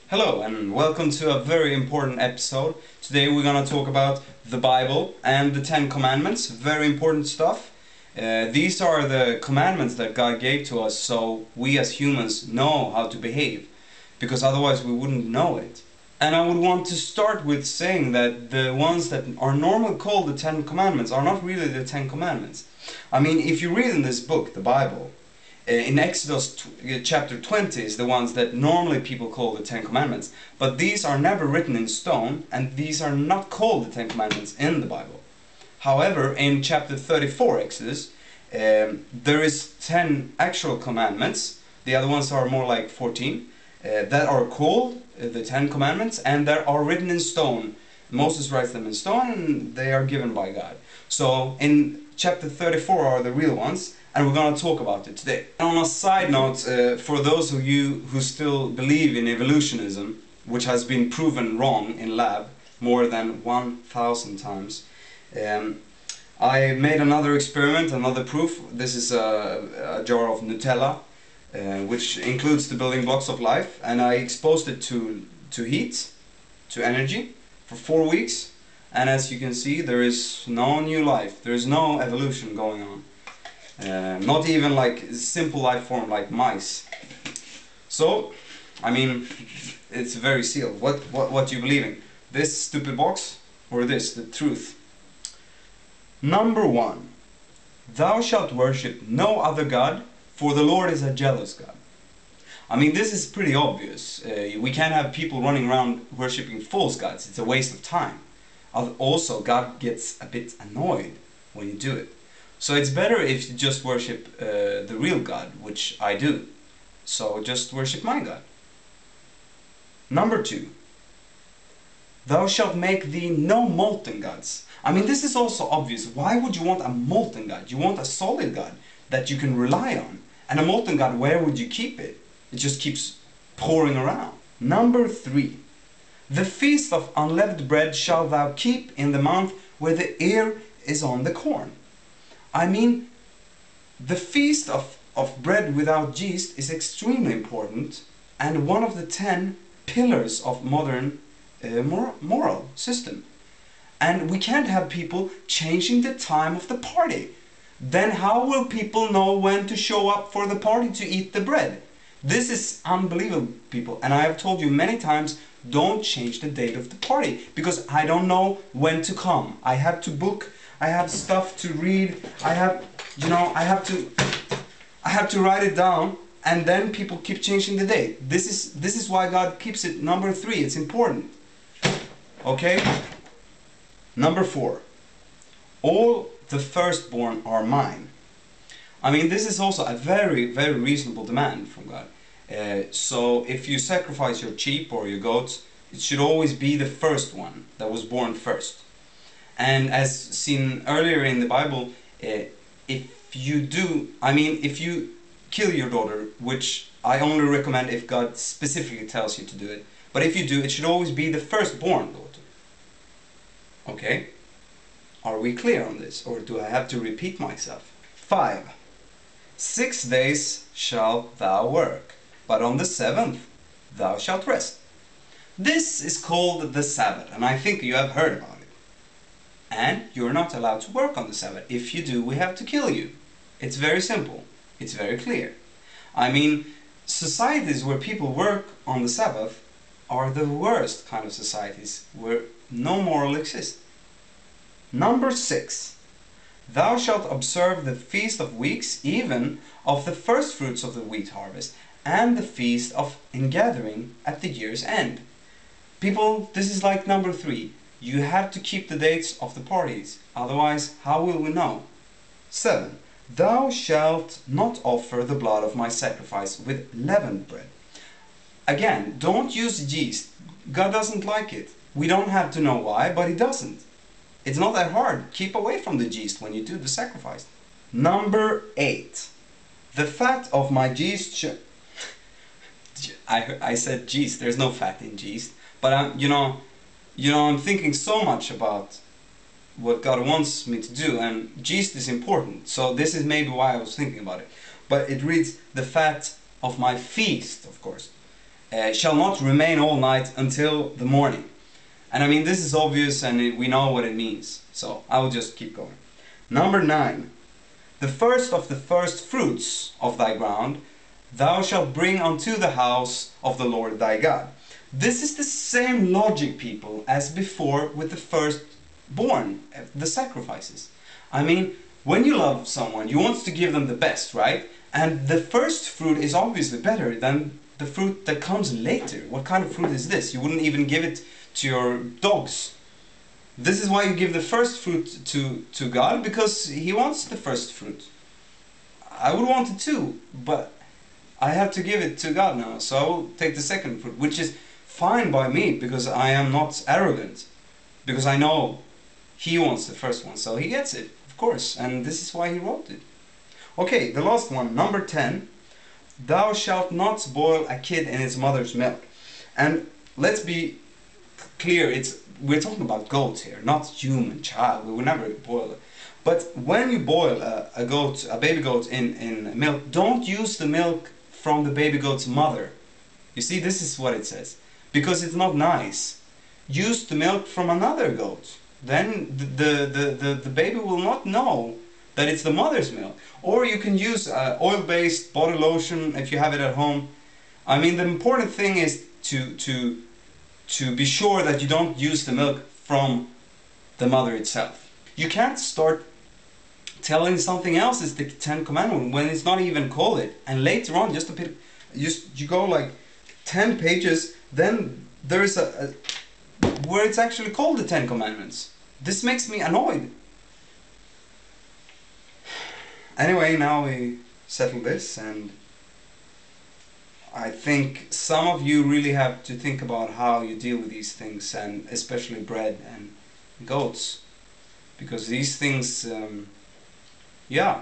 Hello and welcome to a very important episode. Today we're going to talk about the Bible and the Ten Commandments. Very important stuff. These are the commandments that God gave to us so we as humans know how to behave, because otherwise we wouldn't know it. And I would want to start with saying that the ones that are normally called the Ten Commandments are not really the Ten Commandments. I mean, if you read in this book, the Bible, in Exodus chapter 20 is the ones that normally people call the Ten Commandments. But these are never written in stone, and these are not called the Ten Commandments in the Bible. However, in chapter 34 Exodus, there is 10 actual commandments. The other ones are more like 14 that are called the Ten Commandments, and that are written in stone. Moses writes them in stone, and they are given by God. So in chapter 34 are the real ones, and we're going to talk about it today. And on a side note, for those of you who still believe in evolutionism, which has been proven wrong in lab more than 1,000 times, I made another experiment, another proof. This is a jar of Nutella, which includes the building blocks of life, and I exposed it to heat, to energy, for 4 weeks. And as you can see, there is no new life, there is no evolution going on. Not even like simple life form like mice. So, I mean, it's very sealed. What you believe in? This stupid box or this, the truth? Number 1. Thou shalt worship no other God, for the Lord is a jealous God. I mean, this is pretty obvious. We can't have people running around worshipping false gods. It's a waste of time. Also, God gets a bit annoyed when you do it. So it's better if you just worship the real God, which I do. So just worship my God. Number 2. Thou shalt make thee no molten gods. I mean, this is also obvious. Why would you want a molten God? You want a solid God that you can rely on. And a molten God, where would you keep it? It just keeps pouring around. Number 3. The feast of unleavened bread shalt thou keep in the month where the ear is on the corn. I mean, the feast of bread without yeast is extremely important, and one of the 10 pillars of modern moral system. And we can't have people changing the time of the party. Then how will people know when to show up for the party to eat the bread? This is unbelievable, people. And I have told you many times, don't change the date of the party, because I don't know when to come. I have to book, I have stuff to read, I have to write it down, and then people keep changing the date. This is why God keeps it number 3. It's important. Okay? Number 4. All the firstborn are mine. I mean, this is also a very, very reasonable demand from God. So if you sacrifice your sheep or your goats, it should always be the first one that was born first. And as seen earlier in the Bible, if you kill your daughter, which I only recommend if God specifically tells you to do it, but if you do, it should always be the firstborn daughter. Okay? Are we clear on this, or do I have to repeat myself? 5. 6 days shalt thou work, but on the 7th thou shalt rest. This is called the Sabbath, and I think you have heard about it. And you're not allowed to work on the Sabbath. If you do, we have to kill you. It's very simple. It's very clear. I mean, societies where people work on the Sabbath are the worst kind of societies, where no moral exists. Number 6. Thou shalt observe the feast of weeks, even of the first fruits of the wheat harvest, and the feast of ingathering at the year's end. People, this is like number 3. You have to keep the dates of the parties, otherwise how will we know? 7. Thou shalt not offer the blood of my sacrifice with leavened bread. Again, don't use yeast. God doesn't like it. We don't have to know why, but He doesn't. It's not that hard. Keep away from the yeast when you do the sacrifice. Number 8. The fat of my yeast I said yeast. There's no fat in yeast. But I'm thinking so much about what God wants me to do, and yeast is important. So this is maybe why I was thinking about it. But it reads the fat of my feast, of course. shall not remain all night until the morning. And I mean, this is obvious and we know what it means. So I will just keep going. Number 9. The first of the first fruits of thy ground thou shalt bring unto the house of the Lord thy God. This is the same logic, people, as before with the firstborn, the sacrifices. I mean, when you love someone, you want to give them the best, right? And the first fruit is obviously better than the fruit that comes later. What kind of fruit is this? You wouldn't even give it to your dogs. This is why you give the first fruit to God, because He wants the first fruit. I would want it too, but I have to give it to God now, so I will take the second fruit, which is fine by me, because I am not arrogant, because I know He wants the first one, so He gets it, of course, and this is why He wrote it. Okay, the last one, number 10. Thou shalt not boil a kid in its mother's milk. And let's be clear, we're talking about goats here, not human child. We will never boil it. But when you boil a baby goat in milk, don't use the milk from the baby goat's mother. You see, this is what it says. Because it's not nice. Use the milk from another goat. Then the baby will not know that it's the mother's milk. Or you can use oil-based body lotion if you have it at home. I mean, the important thing is to be sure that you don't use the milk from the mother itself. You can't start telling something else is the 10 commandments when it's not even called it. And later on, you go like 10 pages, then there is a where it's actually called the 10 commandments. This makes me annoyed. Anyway, now we settle this, and I think some of you really have to think about how you deal with these things, and especially bread and goats, because these things, yeah.